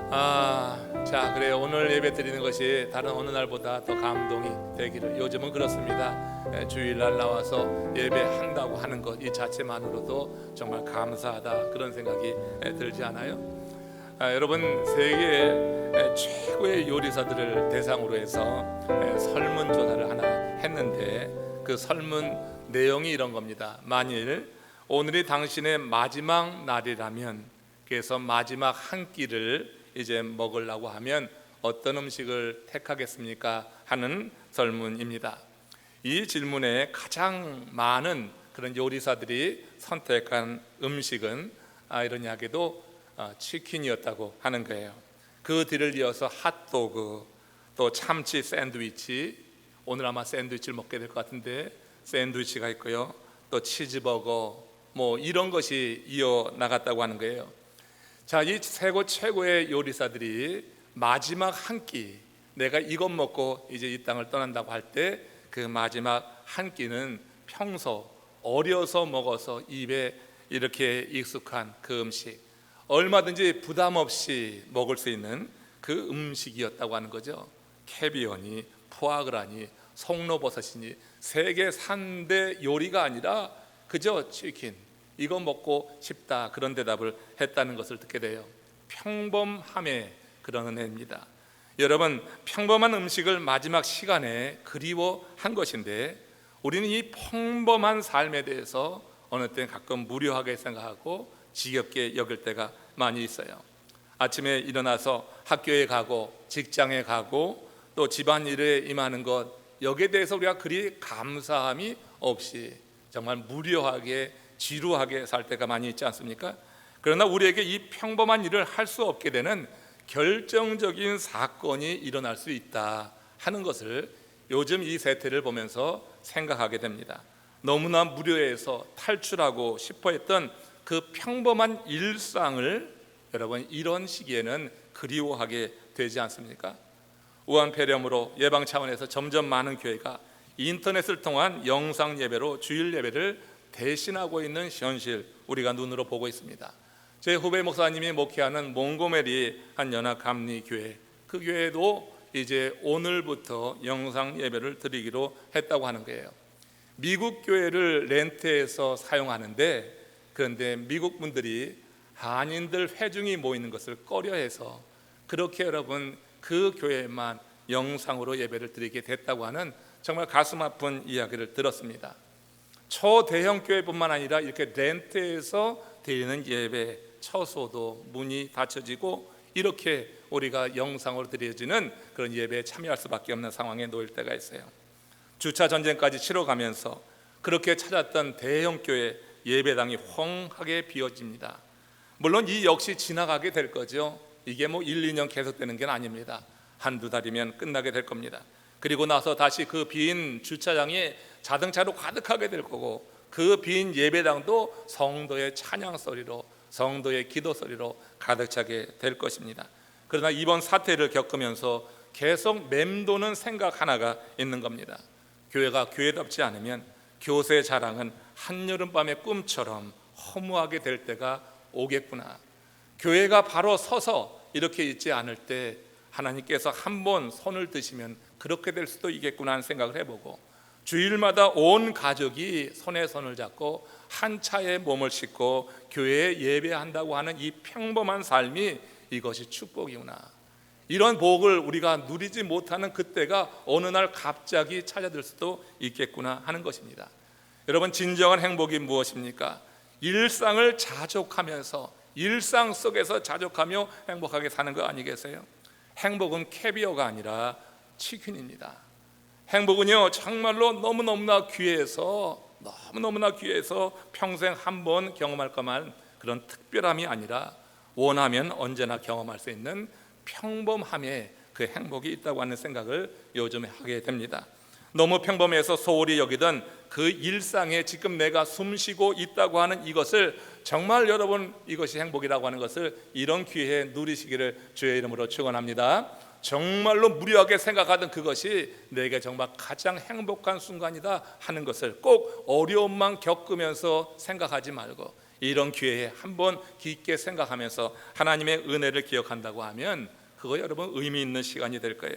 자, 그래요. 오늘 예배 드리는 것이 다른 어느 날보다 더 감동이 되기를. 요즘은 그렇습니다. 주일날 나와서 예배한다고 하는 것 이 자체만으로도 정말 감사하다 그런 생각이 들지 않아요? 여러분, 세계의 최고의 요리사들을 대상으로 해서 설문조사를 하나 했는데 그 설문 내용이 이런 겁니다. 만일 오늘이 당신의 마지막 날이라면, 그래서 마지막 한 끼를 이제 먹으려고 하면 어떤 음식을 택하겠습니까? 하는 설문입니다. 이 질문에 가장 많은 그런 요리사들이 선택한 음식은 이런 이야기도 치킨이었다고 하는 거예요. 그 뒤를 이어서 핫도그, 또 참치 샌드위치, 오늘 아마 샌드위치를 먹게 될 것 같은데 샌드위치가 있고요, 또 치즈버거, 뭐 이런 것이 이어나갔다고 하는 거예요. 자, 이 세계 최고의 요리사들이 마지막 한 끼, 내가 이것 먹고 이제 이 땅을 떠난다고 할 때 그 마지막 한 끼는 평소 어려서 먹어서 입에 이렇게 익숙한 그 음식, 얼마든지 부담 없이 먹을 수 있는 그 음식이었다고 하는 거죠. 캐비어니, 푸아그라니, 송로버섯이니 세계 3대 요리가 아니라 그저 치킨, 이거 먹고 싶다, 그런 대답을 했다는 것을 듣게 돼요. 평범함의 그런 은혜입니다. 여러분, 평범한 음식을 마지막 시간에 그리워한 것인데 우리는 이 평범한 삶에 대해서 어느 때는 가끔 무료하게 생각하고 지겹게 여길 때가 많이 있어요. 아침에 일어나서 학교에 가고 직장에 가고 또 집안일에 임하는 것, 여기에 대해서 우리가 그리 감사함이 없이 정말 무료하게 지루하게 살 때가 많이 있지 않습니까? 그러나 우리에게 이 평범한 일을 할 수 없게 되는 결정적인 사건이 일어날 수 있다 하는 것을 요즘 이 세태를 보면서 생각하게 됩니다. 너무나 무료해서 탈출하고 싶어 했던 그 평범한 일상을 여러분, 이런 시기에는 그리워하게 되지 않습니까? 우한 폐렴으로 예방 차원에서 점점 많은 교회가 인터넷을 통한 영상 예배로 주일 예배를 대신하고 있는 현실, 우리가 눈으로 보고 있습니다. 제 후배 목사님이 목회하는 몽고메리 한 연합 감리 교회, 그 교회도 이제 오늘부터 영상 예배를 드리기로 했다고 하는 거예요. 미국 교회를 렌트해서 사용하는데, 그런데 미국 분들이 한인들 회중이 모이는 것을 꺼려해서 그렇게 여러분 그 교회만 영상으로 예배를 드리게 됐다고 하는 정말 가슴 아픈 이야기를 들었습니다. 초대형 교회뿐만 아니라 이렇게 렌트해서 드리는 예배 처소도 문이 닫혀지고 이렇게 우리가 영상으로 드려지는 그런 예배에 참여할 수밖에 없는 상황에 놓일 때가 있어요. 주차 전쟁까지 치러가면서 그렇게 찾았던 대형 교회 예배당이 헝하게 비어집니다. 물론 이 역시 지나가게 될 거죠. 이게 뭐 1, 2년 계속되는 게 아닙니다. 한두 달이면 끝나게 될 겁니다. 그리고 나서 다시 그 빈 주차장이 자동차로 가득하게 될 거고, 그 빈 예배당도 성도의 찬양 소리로, 성도의 기도 소리로 가득 차게 될 것입니다. 그러나 이번 사태를 겪으면서 계속 맴도는 생각 하나가 있는 겁니다. 교회가 교회답지 않으면 교세 자랑은 한여름밤의 꿈처럼 허무하게 될 때가 오겠구나. 교회가 바로 서서 이렇게 있지 않을 때 하나님께서 한번 손을 드시면 그렇게 될 수도 있겠구나 하는 생각을 해보고, 주일마다 온 가족이 손에 손을 잡고 한 차에 몸을 싣고 교회에 예배한다고 하는 이 평범한 삶이, 이것이 축복이구나. 이런 복을 우리가 누리지 못하는 그때가 어느 날 갑자기 찾아들 수도 있겠구나 하는 것입니다. 여러분, 진정한 행복이 무엇입니까? 일상을 자족하면서, 일상 속에서 자족하며 행복하게 사는 거 아니겠어요? 행복은 캐비어가 아니라 치킨입니다. 행복은요, 정말로 너무너무나 귀해서 평생 한 번 경험할 것만 그런 특별함이 아니라 원하면 언제나 경험할 수 있는 평범함에 그 행복이 있다고 하는 생각을 요즘에 하게 됩니다. 너무 평범해서 소홀히 여기던 그 일상에 지금 내가 숨쉬고 있다고 하는 이것을, 정말 여러분 이것이 행복이라고 하는 것을 이런 기회에 누리시기를 주의 이름으로 축원합니다. 정말로 무료하게 생각하던 그것이 내게 정말 가장 행복한 순간이다 하는 것을 꼭 어려움만 겪으면서 생각하지 말고, 이런 기회에 한번 깊게 생각하면서 하나님의 은혜를 기억한다고 하면 그거 여러분 의미 있는 시간이 될 거예요.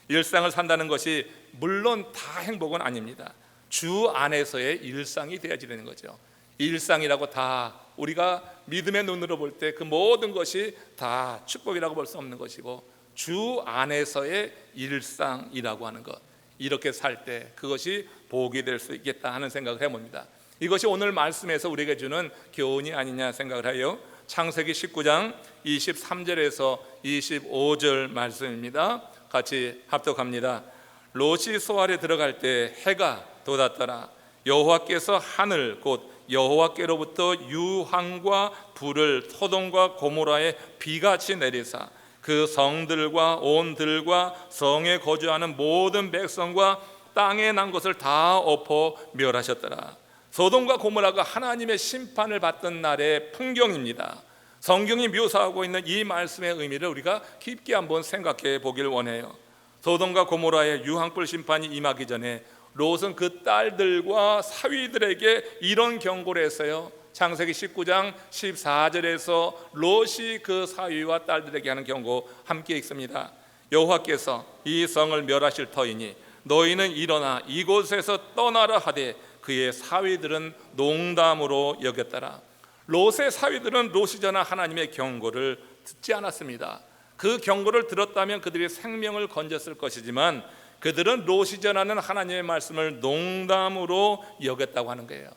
일상을 산다는 것이 물론 다 행복은 아닙니다. 주 안에서의 일상이 되어야 되는 거죠. 일상이라고 다 우리가 믿음의 눈으로 볼 때 그 모든 것이 다 축복이라고 볼 수 없는 것이고, 주 안에서의 일상이라고 하는 것, 이렇게 살 때 그것이 복이 될 수 있겠다 하는 생각을 해봅니다. 이것이 오늘 말씀에서 우리에게 주는 교훈이 아니냐 생각을 해요. 창세기 19장 23절에서 25절 말씀입니다. 같이 합독합니다. 롯이 소알에 들어갈 때 해가 돋았더라. 여호와께서 하늘 곧 여호와께로부터 유황과 불을 소돔과 고모라에 비같이 내리사 그 성들과 온 들과 성에 거주하는 모든 백성과 땅에 난 것을 다 엎어 멸하셨더라. 소돔과 고모라가 하나님의 심판을 받던 날의 풍경입니다. 성경이 묘사하고 있는 이 말씀의 의미를 우리가 깊게 한번 생각해 보길 원해요. 소돔과 고모라의 유황불 심판이 임하기 전에 롯은 그 딸들과 사위들에게 이런 경고를 했어요. 창세기 19장 14절에서 롯이 그 사위와 딸들에게 하는 경고 함께 읽습니다. 여호와께서 이 성을 멸하실 터이니 너희는 일어나 이곳에서 떠나라 하되 그의 사위들은 농담으로 여겼더라. 롯의 사위들은 롯이 전한 하나님의 경고를 듣지 않았습니다. 그 경고를 들었다면 그들이 생명을 건졌을 것이지만 그들은 롯이 전하는 하나님의 말씀을 농담으로 여겼다고 하는 거예요.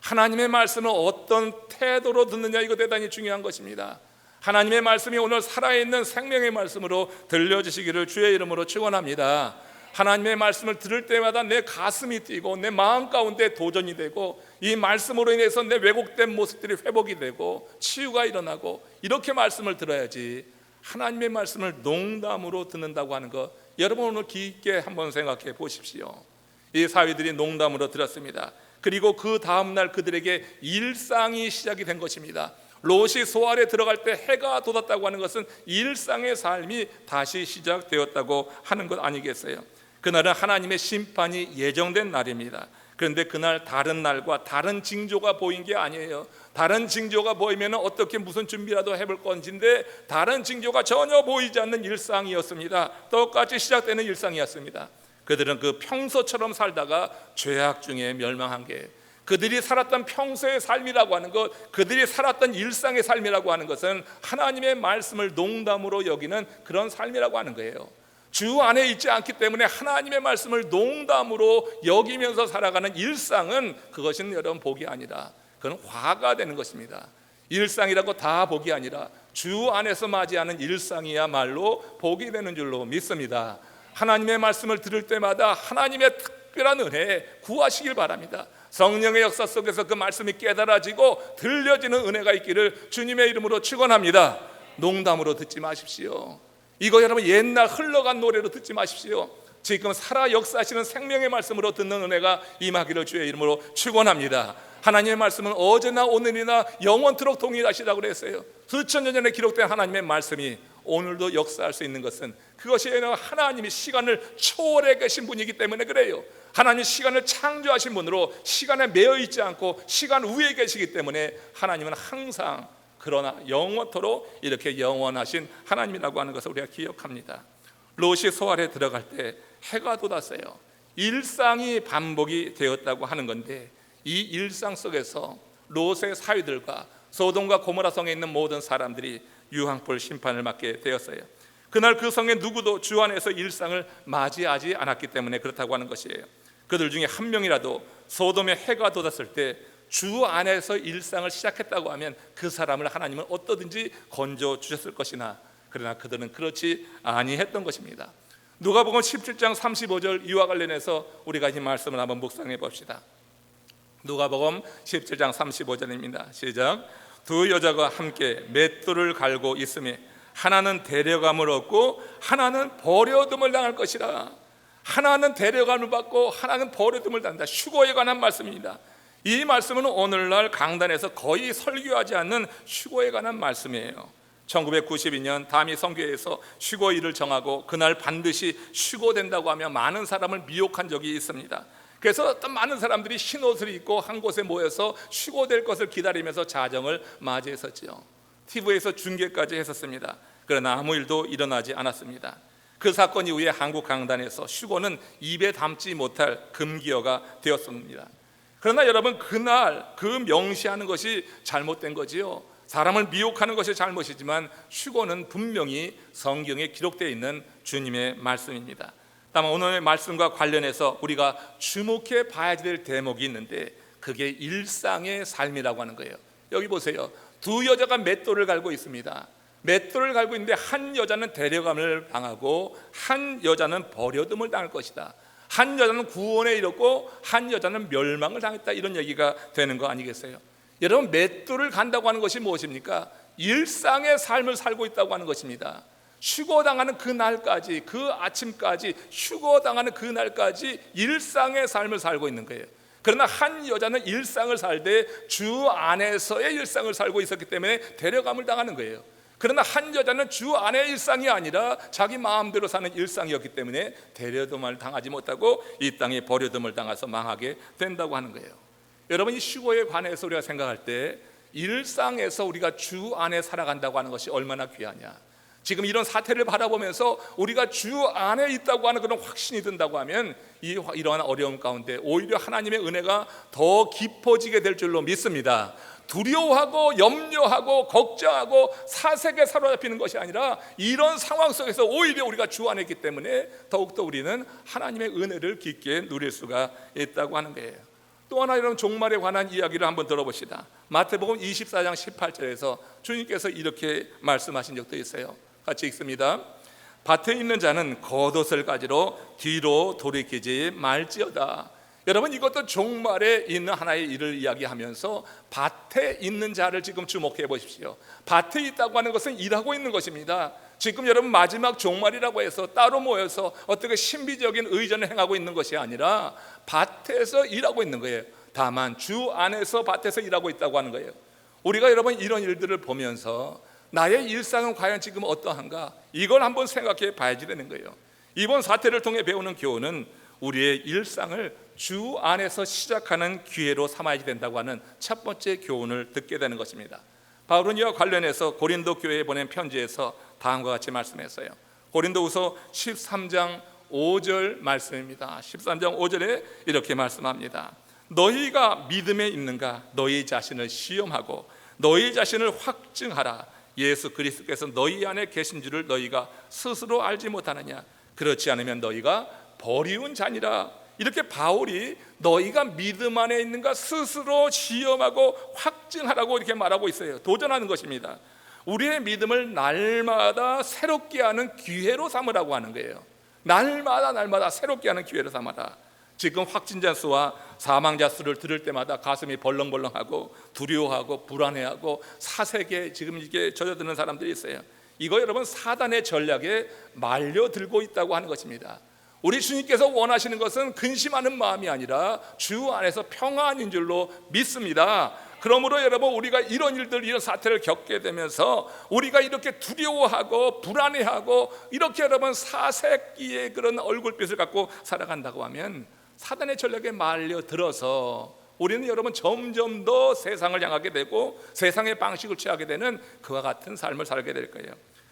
하나님의 말씀을 어떤 태도로 듣느냐, 이거 대단히 중요한 것입니다. 하나님의 말씀이 오늘 살아있는 생명의 말씀으로 들려주시기를 주의 이름으로 축원합니다. 하나님의 말씀을 들을 때마다 내 가슴이 뛰고 내 마음 가운데 도전이 되고 이 말씀으로 인해서 내 왜곡된 모습들이 회복이 되고 치유가 일어나고, 이렇게 말씀을 들어야지 하나님의 말씀을 농담으로 듣는다고 하는 것, 여러분 오늘 깊게 한번 생각해 보십시오. 이 사위들이 농담으로 들었습니다. 그리고 그 다음날 그들에게 일상이 시작이 된 것입니다. 롯이 소알에 들어갈 때 해가 돋았다고 하는 것은 일상의 삶이 다시 시작되었다고 하는 것 아니겠어요? 그날은 하나님의 심판이 예정된 날입니다. 그런데 그날 다른 날과 다른 징조가 보인 게 아니에요. 다른 징조가 보이면 어떻게 무슨 준비라도 해볼 건지인데 다른 징조가 전혀 보이지 않는 일상이었습니다. 똑같이 시작되는 일상이었습니다. 그들은 그 평소처럼 살다가 죄악 중에 멸망한 게, 그들이 살았던 평소의 삶이라고 하는 것, 그들이 살았던 일상의 삶이라고 하는 것은 하나님의 말씀을 농담으로 여기는 그런 삶이라고 하는 거예요. 주 안에 있지 않기 때문에 하나님의 말씀을 농담으로 여기면서 살아가는 일상은, 그것은 여러분 복이 아니라 그건 화가 되는 것입니다. 일상이라고 다 복이 아니라 주 안에서 맞이하는 일상이야말로 복이 되는 줄로 믿습니다. 하나님의 말씀을 들을 때마다 하나님의 특별한 은혜에 구하시길 바랍니다. 성령의 역사 속에서 그 말씀이 깨달아지고 들려지는 은혜가 있기를 주님의 이름으로 축원합니다. 농담으로 듣지 마십시오. 이거 여러분 옛날 흘러간 노래로 듣지 마십시오. 지금 살아 역사하시는 생명의 말씀으로 듣는 은혜가 임하기를 주의 이름으로 축원합니다. 하나님의 말씀은 어제나 오늘이나 영원토록 동일하시다고 그랬어요. 수천 년 전에 기록된 하나님의 말씀이 오늘도 역사할 수 있는 것은 그것이 하나님이 시간을 초월해 계신 분이기 때문에 그래요. 하나님이 시간을 창조하신 분으로 시간에 매여 있지 않고 시간 위에 계시기 때문에 하나님은 항상, 그러나 영원토록 이렇게 영원하신 하나님이라고 하는 것을 우리가 기억합니다. 롯이 소알에 들어갈 때 해가 돋았어요. 일상이 반복이 되었다고 하는 건데, 이 일상 속에서 롯의 사위들과 소돔과 고모라 성에 있는 모든 사람들이 유황불 심판을 맞게 되었어요. 그날 그 성에 누구도 주 안에서 일상을 맞이하지 않았기 때문에 그렇다고 하는 것이에요. 그들 중에 한 명이라도 소돔에 해가 돋았을 때 주 안에서 일상을 시작했다고 하면 그 사람을 하나님은 어떠든지 건져 주셨을 것이나, 그러나 그들은 그렇지 아니했던 것입니다. 누가복음 17장 35절 이와 관련해서 우리가 이 말씀을 한번 묵상해 봅시다. 누가복음 17장 35절입니다. 시작. 두 여자가 함께 맷돌을 갈고 있으며 하나는 데려감을 얻고 하나는 버려둠을 당할 것이라. 하나는 데려감을 받고 하나는 버려둠을 당한다. 휴거에 관한 말씀입니다. 이 말씀은 오늘날 강단에서 거의 설교하지 않는 휴거에 관한 말씀이에요. 1992년 담이 선교회에서 휴거일을 정하고 그날 반드시 휴거된다고 하며 많은 사람을 미혹한 적이 있습니다. 그래서 어떤 많은 사람들이 흰 옷을 입고 한 곳에 모여서 쉬고 될 것을 기다리면서 자정을 맞이했었죠. TV에서 중계까지 했었습니다. 그러나 아무 일도 일어나지 않았습니다. 그 사건 이후에 한국 강단에서 휴고는 입에 담지 못할 금기어가 되었습니다. 그러나 여러분, 그날 그 명시하는 것이 잘못된 거지요. 사람을 미혹하는 것이 잘못이지만 휴고는 분명히 성경에 기록되어 있는 주님의 말씀입니다. 다만 오늘의 말씀과 관련해서 우리가 주목해 봐야 될 대목이 있는데, 그게 일상의 삶이라고 하는 거예요. 여기 보세요. 두 여자가 맷돌을 갈고 있습니다. 맷돌을 갈고 있는데 한 여자는 데려감을 당하고 한 여자는 버려둠을 당할 것이다. 한 여자는 구원에 이르고 한 여자는 멸망을 당했다. 이런 얘기가 되는 거 아니겠어요? 여러분, 맷돌을 간다고 하는 것이 무엇입니까? 일상의 삶을 살고 있다고 하는 것입니다. 휴거당하는 그 날까지, 그 아침까지, 휴거당하는 그 날까지 일상의 삶을 살고 있는 거예요. 그러나 한 여자는 일상을 살되 주 안에서의 일상을 살고 있었기 때문에 데려감을 당하는 거예요. 그러나 한 여자는 주 안의 일상이 아니라 자기 마음대로 사는 일상이었기 때문에 데려둠을 당하지 못하고 이 땅에 버려둠을 당해서 망하게 된다고 하는 거예요. 여러분, 이 휴거에 관해서 우리가 생각할 때 일상에서 우리가 주 안에 살아간다고 하는 것이 얼마나 귀하냐. 지금 이런 사태를 바라보면서 우리가 주 안에 있다고 하는 그런 확신이 든다고 하면 이러한 어려움 가운데 오히려 하나님의 은혜가 더 깊어지게 될 줄로 믿습니다. 두려워하고 염려하고 걱정하고 사색에 사로잡히는 것이 아니라 이런 상황 속에서 오히려 우리가 주 안에 있기 때문에 더욱더 우리는 하나님의 은혜를 깊게 누릴 수가 있다고 하는 거예요. 또 하나, 이런 종말에 관한 이야기를 한번 들어봅시다. 마태복음 24장 18절에서 주님께서 이렇게 말씀하신 적도 있어요. 같이 읽습니다. 밭에 있는 자는 겉옷을 가지러 뒤로 돌이키지 말지어다. 여러분, 이것도 종말에 있는 하나의 일을 이야기하면서 밭에 있는 자를 지금 주목해 보십시오. 밭에 있다고 하는 것은 일하고 있는 것입니다. 지금 여러분, 마지막 종말이라고 해서 따로 모여서 어떻게 신비적인 의전을 행하고 있는 것이 아니라 밭에서 일하고 있는 거예요. 다만 주 안에서 밭에서 일하고 있다고 하는 거예요. 우리가 여러분, 이런 일들을 보면서 나의 일상은 과연 지금 어떠한가, 이걸 한번 생각해 봐야지 되는 거예요. 이번 사태를 통해 배우는 교훈은 우리의 일상을 주 안에서 시작하는 기회로 삼아야 된다고 하는 첫 번째 교훈을 듣게 되는 것입니다. 바울은 이와 관련해서 고린도 교회에 보낸 편지에서 다음과 같이 말씀했어요. 고린도후서 13장 5절 말씀입니다. 13장 5절에 이렇게 말씀합니다. 너희가 믿음에 있는가? 너희 자신을 시험하고 너희 자신을 확증하라. 예수 그리스도께서 너희 안에 계신 줄을 너희가 스스로 알지 못하느냐? 그렇지 않으면 너희가 버리운 자니라. 이렇게 바울이 너희가 믿음 안에 있는가 스스로 시험하고 확증하라고 이렇게 말하고 있어요. 도전하는 것입니다. 우리의 믿음을 날마다 새롭게 하는 기회로 삼으라고 하는 거예요. 날마다 새롭게 하는 기회로 삼아라. 지금 확진자 수와 사망자 수를 들을 때마다 가슴이 벌렁벌렁하고 두려워하고 불안해하고 사색에 지금 이게 젖어드는 사람들이 있어요. 이거 여러분, 사단의 전략에 말려들고 있다고 하는 것입니다. 우리 주님께서 원하시는 것은 근심하는 마음이 아니라 주 안에서 평안인 줄로 믿습니다. 그러므로 여러분, 우리가 이런 일들, 이런 사태를 겪게 되면서 우리가 이렇게 두려워하고 불안해하고 이렇게 여러분 사색기의 그런 얼굴빛을 갖고 살아간다고 하면 사단의 전략에 말려들어서 우리는 여러분 점점 더 세상을 향하게 되고 세상의 방식을 취하게 되는 그와 같은 삶을 살게 될 거예요.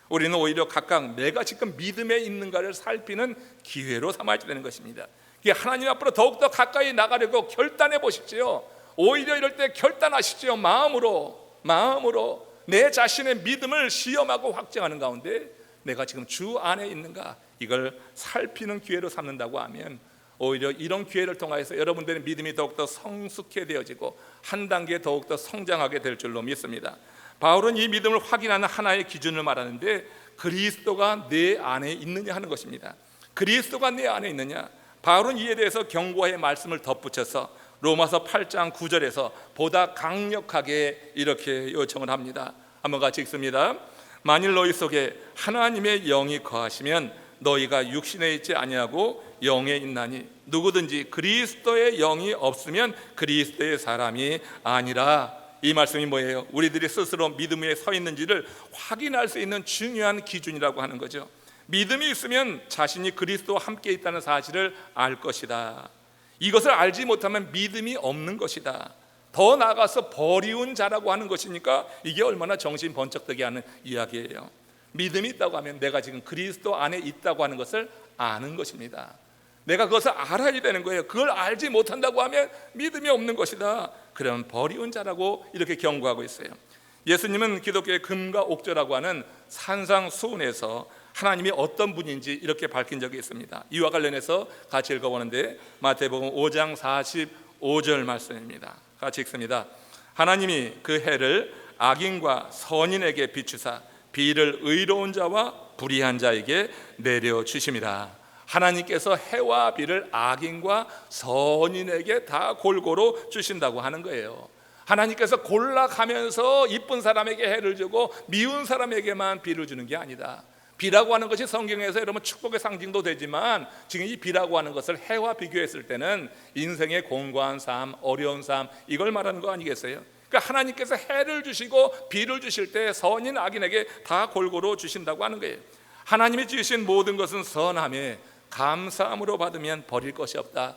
우리는 오히려 각각 내가 지금 믿음에 있는가를 살피는 기회로 삼아야 되는 것입니다. 하나님 앞으로 더욱더 가까이 나가려고 결단해 보십시오. 오히려 이럴 때 결단하십시오. 마음으로 내 자신의 믿음을 시험하고 확증하는 가운데 내가 지금 주 안에 있는가, 이걸 살피는 기회로 삼는다고 하면 오히려 이런 기회를 통해서 여러분들의 믿음이 더욱더 성숙해 되어지고 한 단계 더욱더 성장하게 될 줄로 믿습니다. 바울은 이 믿음을 확인하는 하나의 기준을 말하는데 그리스도가 내 안에 있느냐 하는 것입니다. 그리스도가 내 안에 있느냐. 바울은 이에 대해서 경고의 말씀을 덧붙여서 로마서 8장 9절에서 보다 강력하게 이렇게 요청을 합니다. 한번 같이 읽습니다. 만일 너희 속에 하나님의 영이 거하시면 너희가 육신에 있지 아니하고 영에 있나니 누구든지 그리스도의 영이 없으면 그리스도의 사람이 아니라. 이 말씀이 뭐예요? 우리들이 스스로 믿음 위에 서 있는지를 확인할 수 있는 중요한 기준이라고 하는 거죠. 믿음이 있으면 자신이 그리스도와 함께 있다는 사실을 알 것이다. 이것을 알지 못하면 믿음이 없는 것이다. 더 나아가서 버리운 자라고 하는 것이니까 이게 얼마나 정신 번쩍 뜨게 하는 이야기예요. 믿음이 있다고 하면 내가 지금 그리스도 안에 있다고 하는 것을 아는 것입니다. 내가 그것을 알아야 되는 거예요. 그걸 알지 못한다고 하면 믿음이 없는 것이다. 그러면 버리운 자라고 이렇게 경고하고 있어요. 예수님은 기독교의 금과 옥조라고 하는 산상수훈에서 하나님이 어떤 분인지 이렇게 밝힌 적이 있습니다. 이와 관련해서 같이 읽어보는데 마태복음 5장 45절 말씀입니다. 같이 읽습니다. 하나님이 그 해를 악인과 선인에게 비추사 비를 의로운 자와 불의한 자에게 내려주심이라. 하나님께서 해와 비를 악인과 선인에게 다 골고루 주신다고 하는 거예요. 하나님께서 골라가면서 이쁜 사람에게 해를 주고 미운 사람에게만 비를 주는 게 아니다. 비라고 하는 것이 성경에서 여러분 축복의 상징도 되지만 지금 이 비라고 하는 것을 해와 비교했을 때는 인생의 공고한 삶, 어려운 삶, 이걸 말하는 거 아니겠어요? 그러니까 하나님께서 해를 주시고 비를 주실 때 선인 악인에게 다 골고루 주신다고 하는 거예요. 하나님이 지으신 모든 것은 선함에 감사함으로 받으면 버릴 것이 없다.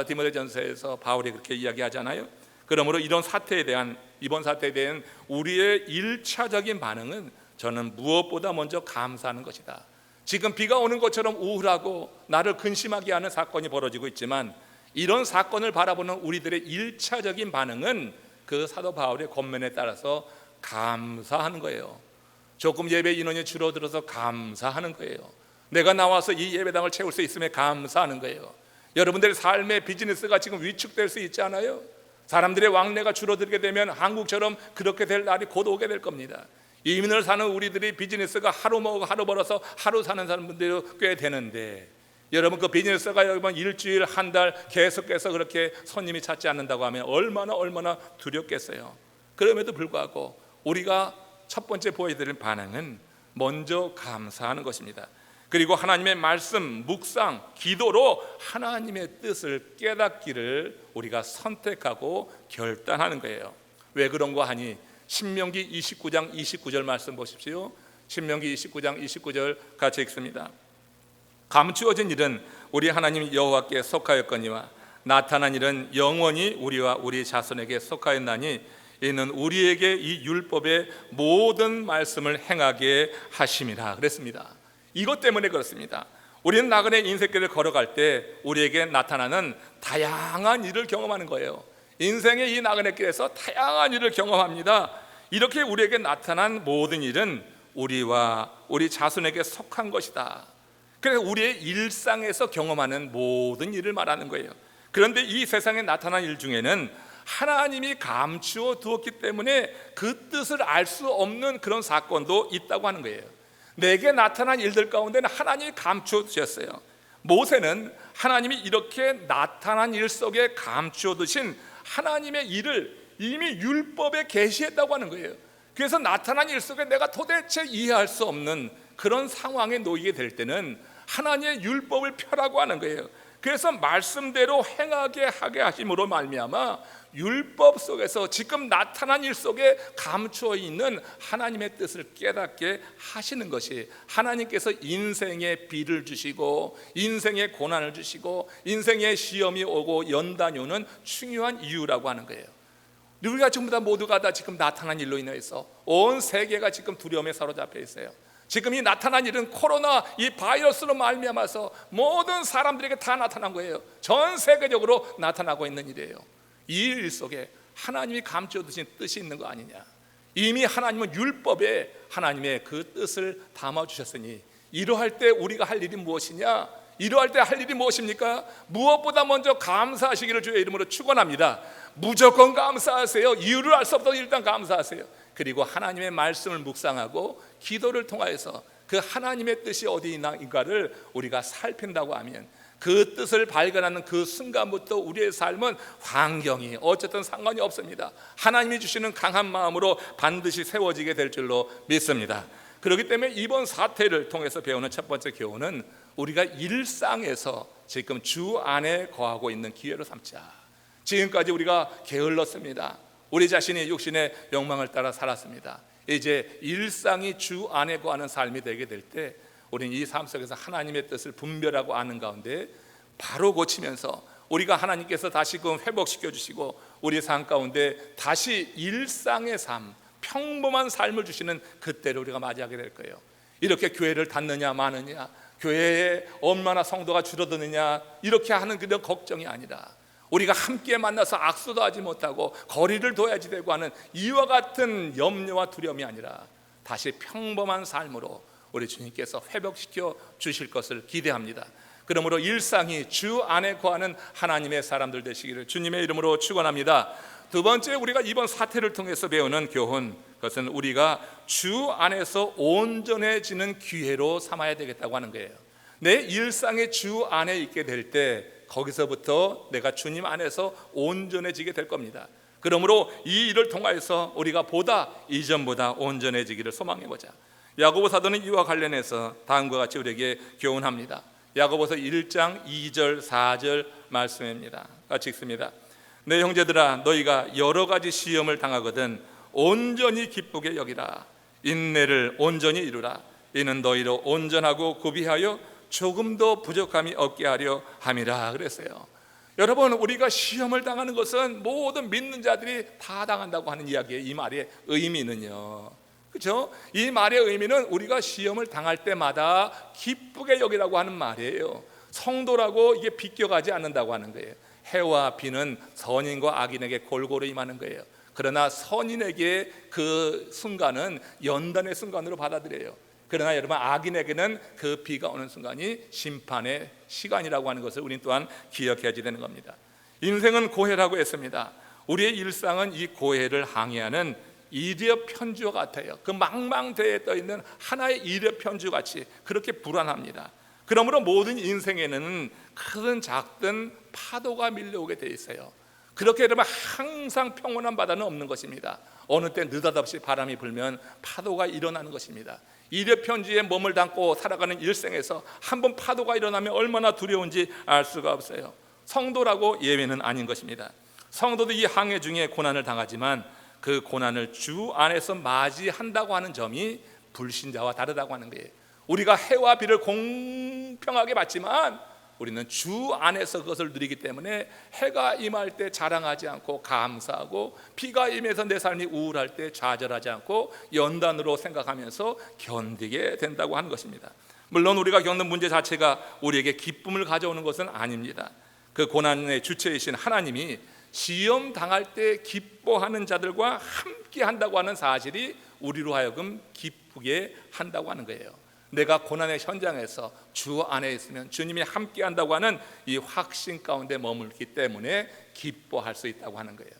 디모데전서에서 바울이 그렇게 이야기하잖아요. 그러므로 이번 사태에 대한 우리의 1차적인 반응은 저는 무엇보다 먼저 감사하는 것이다. 지금 비가 오는 것처럼 우울하고 나를 근심하게 하는 사건이 벌어지고 있지만 이런 사건을 바라보는 우리들의 1차적인 반응은 그 사도 바울의 권면에 따라서 감사하는 거예요. 조금 예배 인원이 줄어들어서 감사하는 거예요. 내가 나와서 이 예배당을 채울 수 있음에 감사하는 거예요. 여러분들의 삶의 비즈니스가 지금 위축될 수 있지 않아요? 사람들의 왕래가 줄어들게 되면 한국처럼 그렇게 될 날이 곧 오게 될 겁니다. 이민을 사는 우리들이 비즈니스가 하루 먹고 하루 벌어서 하루 사는 사람들도 꽤 되는데 여러분 그 비즈니스가 여러분 일주일 한 달 계속해서 그렇게 손님이 찾지 않는다고 하면 얼마나 두렵겠어요. 그럼에도 불구하고 우리가 첫 번째 보여드릴 반응은 먼저 감사하는 것입니다. 그리고 하나님의 말씀, 묵상, 기도로 하나님의 뜻을 깨닫기를 우리가 선택하고 결단하는 거예요. 왜 그런 거 하니? 신명기 29장 29절 말씀 보십시오. 신명기 29장 29절 같이 읽습니다. 감추어진 일은 우리 하나님 여호와께 속하였거니와 나타난 일은 영원히 우리와 우리 자손에게 속하였나니 이는 우리에게 이 율법의 모든 말씀을 행하게 하심이라 그랬습니다. 이것 때문에 그렇습니다. 우리는 나그네 인생길을 걸어갈 때 우리에게 나타나는 다양한 일을 경험하는 거예요. 인생의 이 나그네길에서 다양한 일을 경험합니다. 이렇게 우리에게 나타난 모든 일은 우리와 우리 자손에게 속한 것이다. 그래서 우리의 일상에서 경험하는 모든 일을 말하는 거예요. 그런데 이 세상에 나타난 일 중에는 하나님이 감추어 두었기 때문에 그 뜻을 알 수 없는 그런 사건도 있다고 하는 거예요. 내게 나타난 일들 가운데는 하나님이 감추어 두셨어요. 모세는 하나님이 이렇게 나타난 일 속에 감추어 두신 하나님의 일을 이미 율법에 계시했다고 하는 거예요. 그래서 나타난 일 속에 내가 도대체 이해할 수 없는 그런 상황에 놓이게 될 때는 하나님의 율법을 펴라고 하는 거예요. 그래서 말씀대로 행하게 하게 하심으로 말미암아 율법 속에서 지금 나타난 일 속에 감추어 있는 하나님의 뜻을 깨닫게 하시는 것이 하나님께서 인생의 비를 주시고 인생의 고난을 주시고 인생의 시험이 오고 연단이 오는 중요한 이유라고 하는 거예요. 우리가 전부 다 모두가 다 지금 나타난 일로 인해서 온 세계가 지금 두려움에 사로잡혀 있어요. 지금 이 나타난 일은 코로나 이 바이러스로 말미암아서 모든 사람들에게 다 나타난 거예요. 전 세계적으로 나타나고 있는 일이에요. 이 일 속에 하나님이 감추어 두신 뜻이 있는 거 아니냐. 이미 하나님은 율법에 하나님의 그 뜻을 담아주셨으니 이러할 때 우리가 할 일이 무엇이냐? 이러할 때 할 일이 무엇입니까? 무엇보다 먼저 감사하시기를 주의 이름으로 축원합니다. 무조건 감사하세요. 이유를 알 수 없어도 일단 감사하세요. 그리고 하나님의 말씀을 묵상하고 기도를 통하여서 그 하나님의 뜻이 어디 있는가를 우리가 살핀다고 하면 그 뜻을 발견하는 그 순간부터 우리의 삶은 환경이 어쨌든 상관이 없습니다. 하나님이 주시는 강한 마음으로 반드시 세워지게 될 줄로 믿습니다. 그렇기 때문에 이번 사태를 통해서 배우는 첫 번째 교훈은 우리가 일상에서 지금 주 안에 거하고 있는 기회로 삼자. 지금까지 우리가 게을렀습니다. 우리 자신이 육신의 욕망을 따라 살았습니다. 이제 일상이 주 안에 거하는 삶이 되게 될 때 우리는 이 삶 속에서 하나님의 뜻을 분별하고 아는 가운데 바로 고치면서 우리가 하나님께서 다시금 회복시켜 주시고 우리 삶 가운데 다시 일상의 삶, 평범한 삶을 주시는 그때를 우리가 맞이하게 될 거예요. 이렇게 교회를 닫느냐 마느냐, 교회에 얼마나 성도가 줄어드느냐 이렇게 하는 그런 걱정이 아니라 우리가 함께 만나서 악수도 하지 못하고 거리를 둬야지 되고 하는 이와 같은 염려와 두려움이 아니라 다시 평범한 삶으로 우리 주님께서 회복시켜 주실 것을 기대합니다. 그러므로 일상이 주 안에 거하는 하나님의 사람들 되시기를 주님의 이름으로 축원합니다. 두 번째, 우리가 이번 사태를 통해서 배우는 교훈, 그것은 우리가 주 안에서 온전해지는 기회로 삼아야 되겠다고 하는 거예요. 내 일상의 주 안에 있게 될 때 거기서부터 내가 주님 안에서 온전해지게 될 겁니다. 그러므로 이 일을 통하여서 우리가 보다 이전보다 온전해지기를 소망해보자. 야고보 사도는 이와 관련해서 다음과 같이 우리에게 교훈합니다. 야고보서 1장 2절 4절 말씀입니다. 같이 읽습니다. 내 형제들아, 너희가 여러 가지 시험을 당하거든 온전히 기쁘게 여기라. 인내를 온전히 이루라. 이는 너희로 온전하고 구비하여 조금도 부족함이 없게 하려 함이라 그랬어요. 여러분, 우리가 시험을 당하는 것은 모든 믿는 자들이 다 당한다고 하는 이야기의 이 말의 의미는요, 그렇죠? 이 말의 의미는 우리가 시험을 당할 때마다 기쁘게 여기라고 하는 말이에요. 성도라고 이게 비껴가지 않는다고 하는 거예요. 해와 비는 선인과 악인에게 골고루 임하는 거예요. 그러나 선인에게 그 순간은 연단의 순간으로 받아들여요. 그러나 여러분, 악인에게는 그 비가 오는 순간이 심판의 시간이라고 하는 것을 우리는 또한 기억해야 되는 겁니다. 인생은 고해라고 했습니다. 우리의 일상은 이 고해를 항해하는 이력 편주와 같아요. 그 망망대해에 떠있는 하나의 이력 편주같이 그렇게 불안합니다. 그러므로 모든 인생에는 크든 작든 파도가 밀려오게 돼 있어요. 그렇게 되면 항상 평온한 바다는 없는 것입니다. 어느 때 느닷없이 바람이 불면 파도가 일어나는 것입니다. 이력 편지에 몸을 담고 살아가는 일생에서 한번 파도가 일어나면 얼마나 두려운지 알 수가 없어요. 성도라고 예외는 아닌 것입니다. 성도도 이 항해 중에 고난을 당하지만 그 고난을 주 안에서 맞이한다고 하는 점이 불신자와 다르다고 하는 거예요. 우리가 해와 비를 공평하게 받지만 우리는 주 안에서 그것을 누리기 때문에 해가 임할 때 자랑하지 않고 감사하고 비가 임해서 내 삶이 우울할 때 좌절하지 않고 연단으로 생각하면서 견디게 된다고 하는 것입니다. 물론 우리가 겪는 문제 자체가 우리에게 기쁨을 가져오는 것은 아닙니다. 그 고난의 주체이신 하나님이 시험 당할 때 기뻐하는 자들과 함께 한다고 하는 사실이 우리로 하여금 기쁘게 한다고 하는 거예요. 내가 고난의 현장에서 주 안에 있으면 주님이 함께 한다고 하는 이 확신 가운데 머물기 때문에 기뻐할 수 있다고 하는 거예요.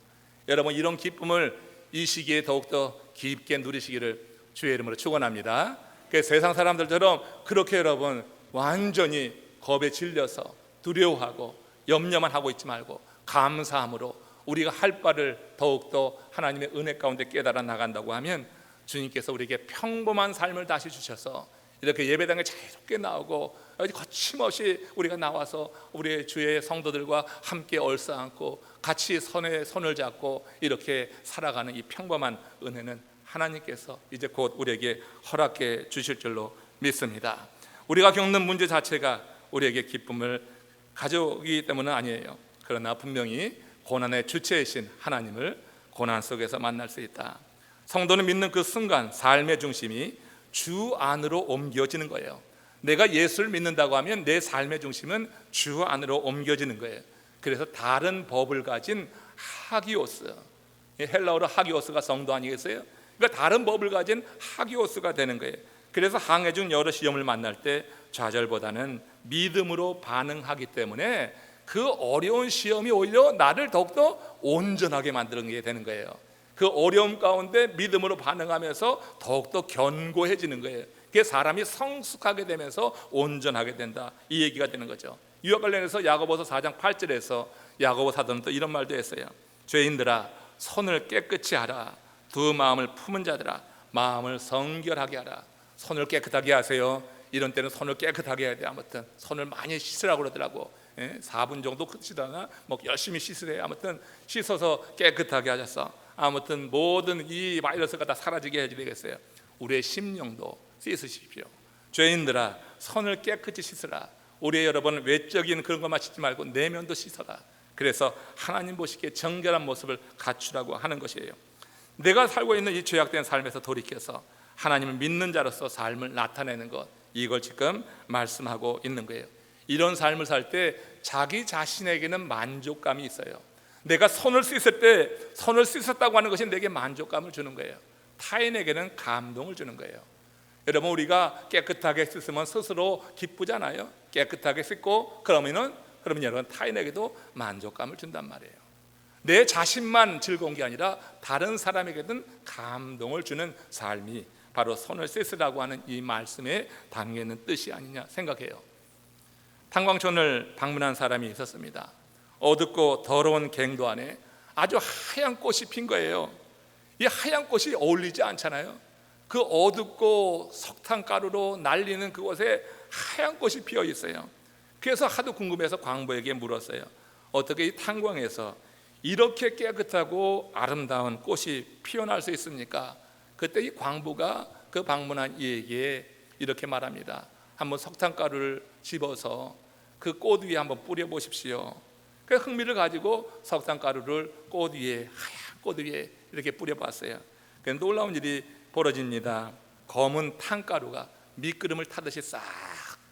여러분, 이런 기쁨을 이 시기에 더욱더 깊게 누리시기를 주의 이름으로 축원합니다. 세상 사람들처럼 그렇게 여러분 완전히 겁에 질려서 두려워하고 염려만 하고 있지 말고 감사함으로 우리가 할 바를 더욱더 하나님의 은혜 가운데 깨달아 나간다고 하면 주님께서 우리에게 평범한 삶을 다시 주셔서 이렇게 예배당에 자유롭게 나오고 거침없이 우리가 나와서 우리의 주의 성도들과 함께 얼싸안고 같이 손에 손을 잡고 이렇게 살아가는 이 평범한 은혜는 하나님께서 이제 곧 우리에게 허락해 주실 줄로 믿습니다. 우리가 겪는 문제 자체가 우리에게 기쁨을 가져오기 때문은 아니에요. 그러나 분명히 고난의 주체이신 하나님을 고난 속에서 만날 수 있다. 성도는 믿는 그 순간 삶의 중심이 주 안으로 옮겨지는 거예요. 내가 예수를 믿는다고 하면 내 삶의 중심은 주 안으로 옮겨지는 거예요. 그래서 다른 법을 가진 하기오스, 헬라어로 하기오스가 성도 아니겠어요? 그러니까 다른 법을 가진 하기오스가 되는 거예요. 그래서 항해 중 여러 시험을 만날 때 좌절보다는 믿음으로 반응하기 때문에 그 어려운 시험이 오히려 나를 더욱더 온전하게 만드는 되는 거예요. 그 어려움 가운데 믿음으로 반응하면서 더욱더 견고해지는 거예요. 그게 사람이 성숙하게 되면서 온전하게 된다, 이 얘기가 되는 거죠. 이와 관련해서 야고보서 4장 8절에서 야고보 사도는 또 이런 말도 했어요. 죄인들아, 손을 깨끗이 하라. 두 마음을 품은 자들아, 마음을 성결하게 하라. 손을 깨끗하게 하세요. 이런 때는 손을 깨끗하게 해야 돼. 아무튼 손을 많이 씻으라고 그러더라고. 4분 정도 씻으다가 뭐 열심히 씻으래요. 아무튼 씻어서 깨끗하게 하셨어. 아무튼 모든 이 바이러스가 다 사라지게 해야 되겠어요. 우리의 심령도 씻으십시오. 죄인들아, 손을 깨끗이 씻으라. 우리의 여러분 외적인 그런 것만 씻지 말고 내면도 씻어라. 그래서 하나님 보시기에 정결한 모습을 갖추라고 하는 것이에요. 내가 살고 있는 이 죄악된 삶에서 돌이켜서 하나님을 믿는 자로서 삶을 나타내는 것, 이걸 지금 말씀하고 있는 거예요. 이런 삶을 살 때 자기 자신에게는 만족감이 있어요. 내가 손을 씻을 때 손을 씻었다고 하는 것이 내게 만족감을 주는 거예요. 타인에게는 감동을 주는 거예요. 여러분, 우리가 깨끗하게 씻으면 스스로 기쁘잖아요. 깨끗하게 씻고 그러면 여러분 타인에게도 만족감을 준단 말이에요. 내 자신만 즐거운 게 아니라 다른 사람에게는 감동을 주는 삶이 바로 손을 씻으라고 하는 이 말씀에 담겨 있는 뜻이 아니냐 생각해요. 탄광촌을 방문한 사람이 있었습니다. 어둡고 더러운 갱도 안에 아주 하얀 꽃이 핀 거예요. 이 하얀 꽃이 어울리지 않잖아요. 그 어둡고 석탄가루로 날리는 그곳에 하얀 꽃이 피어 있어요. 그래서 하도 궁금해서 광부에게 물었어요. 어떻게 이 탄광에서 이렇게 깨끗하고 아름다운 꽃이 피어날 수 있습니까? 그때 이 광부가 그 방문한 이에게 이렇게 말합니다. 한번 석탄가루를 집어서 그 꽃 위에 한번 뿌려보십시오. 그 흥미를 가지고 석탄가루를 꽃 위에, 하얀 꽃 위에 이렇게 뿌려봤어요. 그런데 놀라운 일이 벌어집니다. 검은 탄가루가 밑구름을 타듯이 싹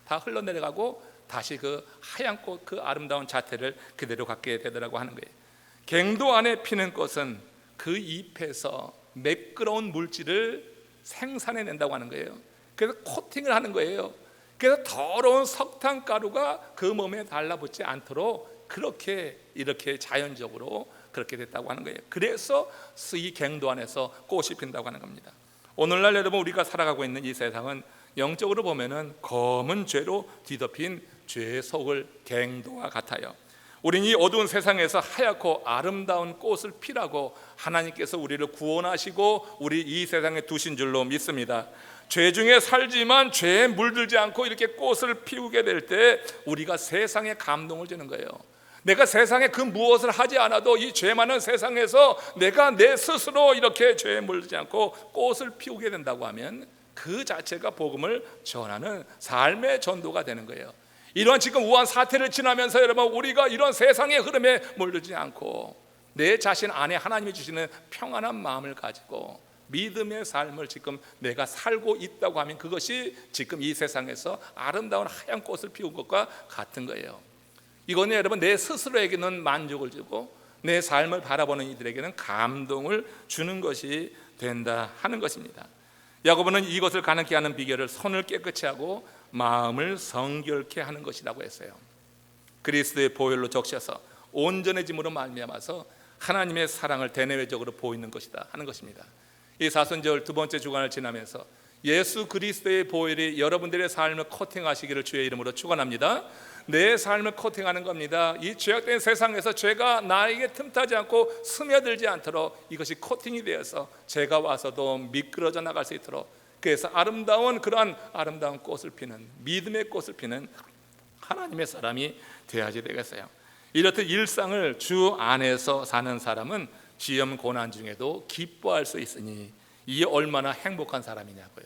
다 흘러내려가고 다시 그 하얀 꽃, 그 아름다운 자태를 그대로 갖게 되더라고 하는 거예요. 갱도 안에 피는 꽃은 그 잎에서 매끄러운 물질을 생산해낸다고 하는 거예요. 그래서 코팅을 하는 거예요. 그래서 더러운 석탄가루가 그 몸에 달라붙지 않도록 그렇게 이렇게 자연적으로 그렇게 됐다고 하는 거예요. 그래서 이 갱도 안에서 꽃이 핀다고 하는 겁니다. 오늘날 여러분, 우리가 살아가고 있는 이 세상은 영적으로 보면은 검은 죄로 뒤덮인 죄의 속을 갱도와 같아요. 우리는 이 어두운 세상에서 하얗고 아름다운 꽃을 피라고 하나님께서 우리를 구원하시고 우리 이 세상에 두신 줄로 믿습니다. 죄 중에 살지만 죄에 물들지 않고 이렇게 꽃을 피우게 될 때 우리가 세상에 감동을 주는 거예요. 내가 세상에 그 무엇을 하지 않아도 이 죄 많은 세상에서 내가 내 스스로 이렇게 죄에 물들지 않고 꽃을 피우게 된다고 하면 그 자체가 복음을 전하는 삶의 전도가 되는 거예요. 이런 지금 우한 사태를 지나면서 여러분, 우리가 이런 세상의 흐름에 물들지 않고 내 자신 안에 하나님이 주시는 평안한 마음을 가지고 믿음의 삶을 지금 내가 살고 있다고 하면 그것이 지금 이 세상에서 아름다운 하얀 꽃을 피운 것과 같은 거예요. 이거는 여러분, 내 스스로에게는 만족을 주고 내 삶을 바라보는 이들에게는 감동을 주는 것이 된다 하는 것입니다. 야고보는 이것을 가능케 하는 비결을 손을 깨끗이 하고 마음을 성결케 하는 것이라고 했어요. 그리스도의 보혈로 적셔서 온전해짐으로 말미암아서 하나님의 사랑을 대내외적으로 보이는 것이다 하는 것입니다. 이 사순절 두 번째 주간을 지나면서 예수 그리스도의 보혈이 여러분들의 삶을 코팅하시기를 주의 이름으로 축원합니다. 내 삶을 코팅하는 겁니다. 이 죄악된 세상에서 죄가 나에게 틈타지 않고 스며들지 않도록 이것이 코팅이 되어서 죄가 와서도 미끄러져 나갈 수 있도록, 그래서 그러한 아름다운 꽃을 피는, 믿음의 꽃을 피는 하나님의 사람이 되어야지 되겠어요. 이렇듯 일상을 주 안에서 사는 사람은 시험 고난 중에도 기뻐할 수 있으니 이게 얼마나 행복한 사람이냐고요.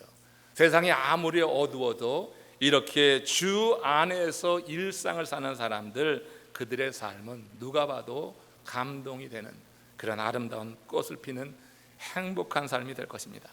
세상이 아무리 어두워도 이렇게 주 안에서 일상을 사는 사람들, 그들의 삶은 누가 봐도 감동이 되는 그런 아름다운 꽃을 피는 행복한 삶이 될 것입니다.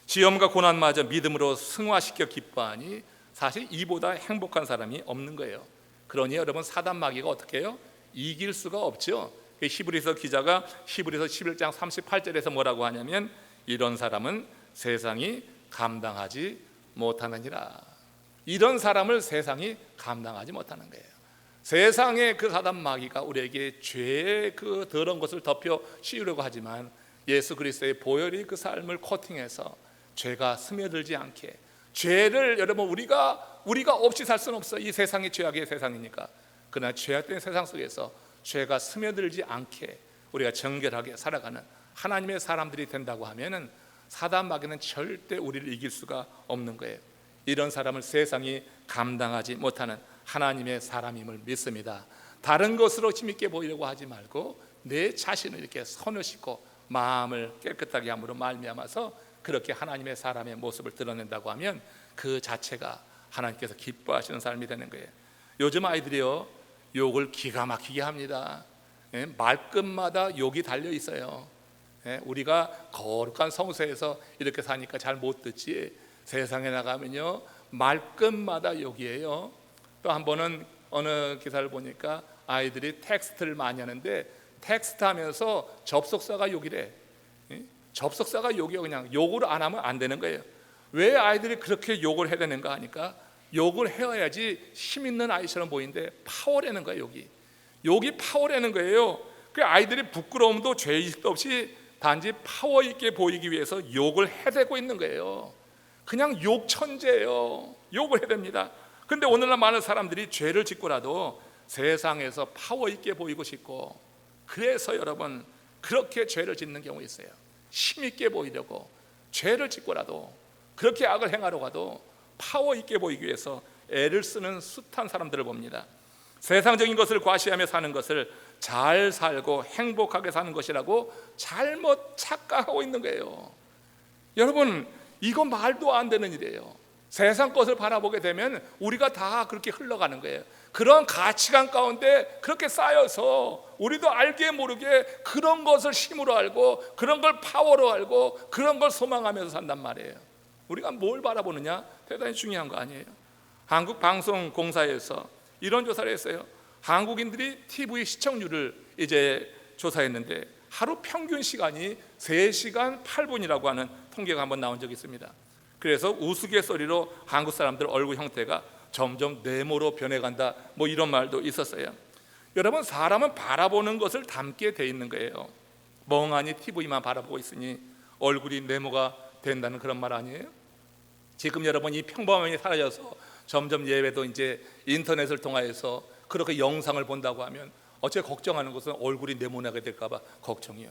시험과 고난마저 믿음으로 승화시켜 기뻐하니 사실 이보다 행복한 사람이 없는 거예요. 그러니 여러분, 사단 마귀가 어떻게 해요? 이길 수가 없죠. 히브리서 기자가 히브리서 11장 38절에서 뭐라고 하냐면, 이런 사람은 세상이 감당하지 못하느니라. 이런 사람을 세상이 감당하지 못하는 거예요. 세상의 그 사단 마귀가 우리에게 죄의 그 더러운 것을 덮여 씌우려고 하지만 예수 그리스도의 보혈이 그 삶을 코팅해서 죄가 스며들지 않게, 죄를 여러분 우리가 없이 살 수는 없어. 이 세상이 죄악의 세상이니까. 그러나 죄악된 세상 속에서 죄가 스며들지 않게 우리가 정결하게 살아가는 하나님의 사람들이 된다고 하면은 사단 마귀는 절대 우리를 이길 수가 없는 거예요. 이런 사람을 세상이 감당하지 못하는 하나님의 사람임을 믿습니다. 다른 것으로 힘있게 보이려고 하지 말고 내 자신을 이렇게 손을 씻고 마음을 깨끗하게 함으로 말미암아서 그렇게 하나님의 사람의 모습을 드러낸다고 하면 그 자체가 하나님께서 기뻐하시는 삶이 되는 거예요. 요즘 아이들이요, 욕을 기가 막히게 합니다. 말끝마다 욕이 달려 있어요. 우리가 거룩한 성소에서 이렇게 사니까 잘 못 듣지, 세상에 나가면요 말끝마다 욕이에요. 또 한 번은 어느 기사를 보니까 아이들이 텍스트를 많이 하는데 텍스트 하면서 접속사가 욕이래. 접속사가 욕이요. 그냥 욕을 안 하면 안 되는 거예요. 왜 아이들이 그렇게 욕을 해야 되는가 하니까 욕을 해야지 힘 있는 아이처럼 보이는데 파워라는 거예요. 욕이 파워라는 거예요. 그 아이들이 부끄러움도 죄의식도 없이 단지 파워 있게 보이기 위해서 욕을 해대고 있는 거예요. 그냥 욕 천재예요. 욕을 해댑니다. 근데 오늘날 많은 사람들이 죄를 짓고라도 세상에서 파워 있게 보이고 싶고, 그래서 여러분 그렇게 죄를 짓는 경우 있어요. 힘 있게 보이려고 죄를 짓고라도, 그렇게 악을 행하러 가도 파워 있게 보이기 위해서 애를 쓰는 숱한 사람들을 봅니다. 세상적인 것을 과시하며 사는 것을 잘 살고 행복하게 사는 것이라고 잘못 착각하고 있는 거예요. 여러분, 이거 말도 안 되는 일이에요. 세상 것을 바라보게 되면 우리가 다 그렇게 흘러가는 거예요. 그런 가치관 가운데 그렇게 쌓여서 우리도 알게 모르게 그런 것을 힘으로 알고, 그런 걸 파워로 알고, 그런 걸 소망하면서 산단 말이에요. 우리가 뭘 바라보느냐 대단히 중요한 거 아니에요? 한국방송공사에서 이런 조사를 했어요. 한국인들이 TV 시청률을 이제 조사했는데 하루 평균 시간이 3시간 8분이라고 하는 통계가 한번 나온 적이 있습니다. 그래서 우스갯소리로 한국 사람들 얼굴 형태가 점점 네모로 변해간다, 뭐 이런 말도 있었어요. 여러분, 사람은 바라보는 것을 닮게 돼 있는 거예요. 멍하니 TV만 바라보고 있으니 얼굴이 네모가 된다는 그런 말 아니에요? 지금 여러분 이 평범함이 사라져서 점점 예배도 이제 인터넷을 통해서 그렇게 영상을 본다고 하면 어째 걱정하는 것은 얼굴이 네모나게 될까 봐 걱정이에요.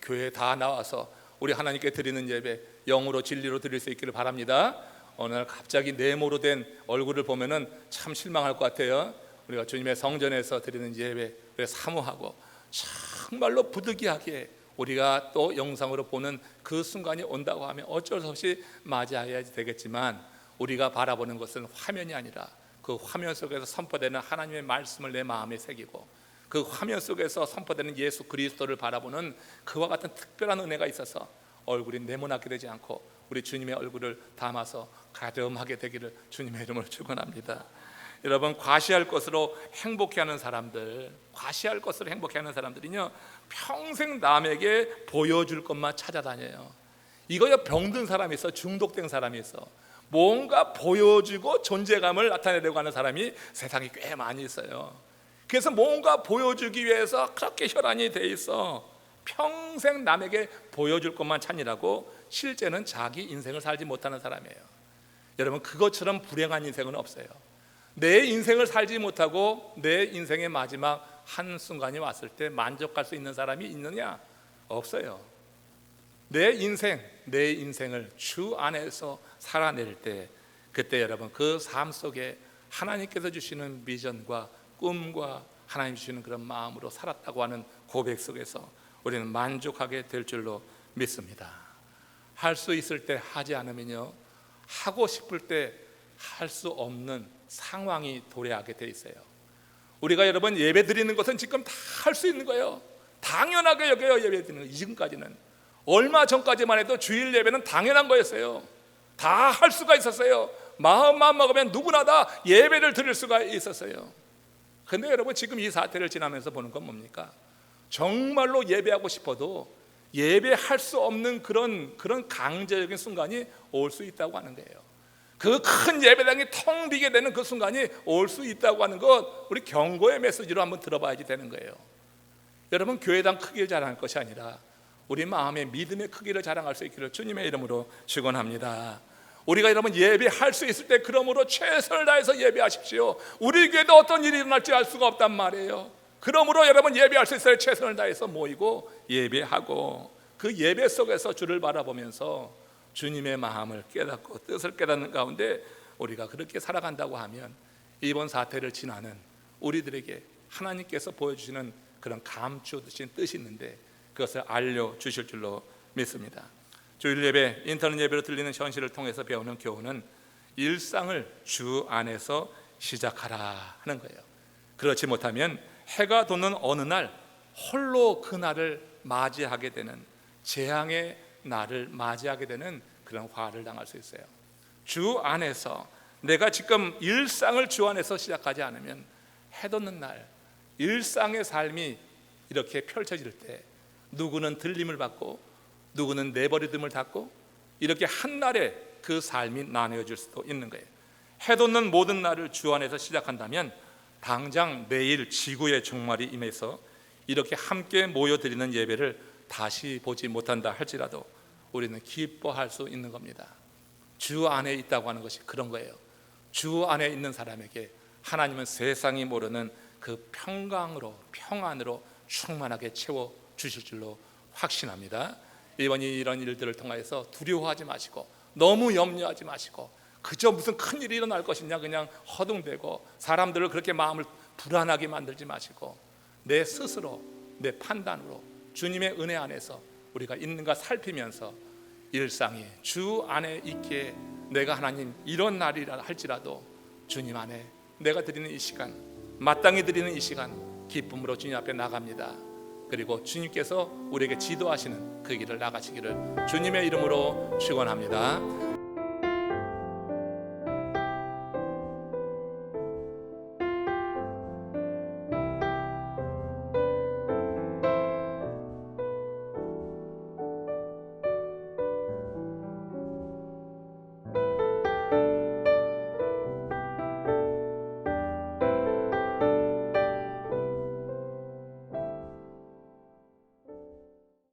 교회에 다 나와서 우리 하나님께 드리는 예배 영으로 진리로 드릴 수 있기를 바랍니다. 어느 날 갑자기 네모로 된 얼굴을 보면은 참 실망할 것 같아요. 우리가 주님의 성전에서 드리는 예배 사모하고 정말로 부득이하게 우리가 또 영상으로 보는 그 순간이 온다고 하면 어쩔 수 없이 맞이해야 되겠지만, 우리가 바라보는 것은 화면이 아니라 그 화면 속에서 선포되는 하나님의 말씀을 내 마음에 새기고, 그 화면 속에서 선포되는 예수 그리스도를 바라보는 그와 같은 특별한 은혜가 있어서 얼굴이 네모나게 되지 않고 우리 주님의 얼굴을 담아서 가름하게 되기를 주님의 이름으로 축원합니다. 여러분, 과시할 것으로 행복해하는 사람들, 과시할 것으로 행복해하는 사람들은요 평생 남에게 보여줄 것만 찾아다녀요. 이거요, 병든 사람이 있어, 중독된 사람이 있어. 뭔가 보여주고 존재감을 나타내려고 하는 사람이 세상에 꽤 많이 있어요. 그래서 뭔가 보여주기 위해서 그렇게 혈안이 돼 있어. 평생 남에게 보여줄 것만 찾느라고 실제는 자기 인생을 살지 못하는 사람이에요. 여러분, 그것처럼 불행한 인생은 없어요. 내 인생을 살지 못하고 내 인생의 마지막 한순간이 왔을 때 만족할 수 있는 사람이 있느냐? 없어요. 내 인생을 주 안에서 살아낼 때, 그때 여러분 그 삶 속에 하나님께서 주시는 비전과 꿈과 하나님 주시는 그런 마음으로 살았다고 하는 고백 속에서 우리는 만족하게 될 줄로 믿습니다. 할 수 있을 때 하지 않으면요, 하고 싶을 때 할 수 없는 상황이 도래하게 돼 있어요. 우리가 여러분 예배 드리는 것은 지금 다 할 수 있는 거예요. 당연하게 여겨요. 예배 드리는 거. 지금까지는, 얼마 전까지만 해도 주일 예배는 당연한 거였어요. 다 할 수가 있었어요. 마음만 먹으면 누구나 다 예배를 드릴 수가 있었어요. 근데 여러분, 지금 이 사태를 지나면서 보는 건 뭡니까? 정말로 예배하고 싶어도 예배할 수 없는 그런 강제적인 순간이 올 수 있다고 하는 거예요. 그 큰 예배당이 텅 비게 되는 그 순간이 올 수 있다고 하는 것, 우리 경고의 메시지로 한번 들어봐야지 되는 거예요. 여러분, 교회당 크기를 자랑할 것이 아니라 우리 마음의 믿음의 크기를 자랑할 수 있기를 주님의 이름으로 축원합니다. 우리가 여러분 예배할 수 있을 때 그러므로 최선을 다해서 예배하십시오. 우리 교회도 어떤 일이 일어날지 알 수가 없단 말이에요. 그러므로 여러분 예배할 수 있어야 최선을 다해서 모이고 예배하고, 그 예배 속에서 주를 바라보면서 주님의 마음을 깨닫고 뜻을 깨닫는 가운데 우리가 그렇게 살아간다고 하면 이번 사태를 지나는 우리들에게 하나님께서 보여주시는 그런 감추듯이 뜻이 있는데 그것을 알려주실 줄로 믿습니다. 주일 예배, 인터넷 예배로 들리는 현실을 통해서 배우는 교훈은 일상을 주 안에서 시작하라 하는 거예요. 그렇지 못하면 해가 돋는 어느 날 홀로 그 날을 맞이하게 되는, 재앙의 날을 맞이하게 되는 그런 화를 당할 수 있어요. 주 안에서, 내가 지금 일상을 주 안에서 시작하지 않으면 해돋는 날 일상의 삶이 이렇게 펼쳐질 때 누구는 들림을 받고 누구는 내버려둠을 받고 이렇게 한날에 그 삶이 나뉘어질 수도 있는 거예요. 해돋는 모든 날을 주 안에서 시작한다면 당장 내일 지구의 종말이 임해서 이렇게 함께 모여드리는 예배를 다시 보지 못한다 할지라도 우리는 기뻐할 수 있는 겁니다. 주 안에 있다고 하는 것이 그런 거예요. 주 안에 있는 사람에게 하나님은 세상이 모르는 그 평강으로, 평안으로 충만하게 채워 주실 줄로 확신합니다. 이번이 이런 일들을 통하여서 두려워하지 마시고 너무 염려하지 마시고 그저 무슨 큰일이 일어날 것이냐 그냥 허둥대고 사람들을 그렇게 마음을 불안하게 만들지 마시고 내 스스로, 내 판단으로 주님의 은혜 안에서 우리가 있는가 살피면서 일상이 주 안에 있기에 내가 하나님 이런 날이라 할지라도 주님 안에 내가 드리는 이 시간, 마땅히 드리는 이 시간 기쁨으로 주님 앞에 나갑니다. 그리고 주님께서 우리에게 지도하시는 그 길을 나가시기를 주님의 이름으로 축원합니다.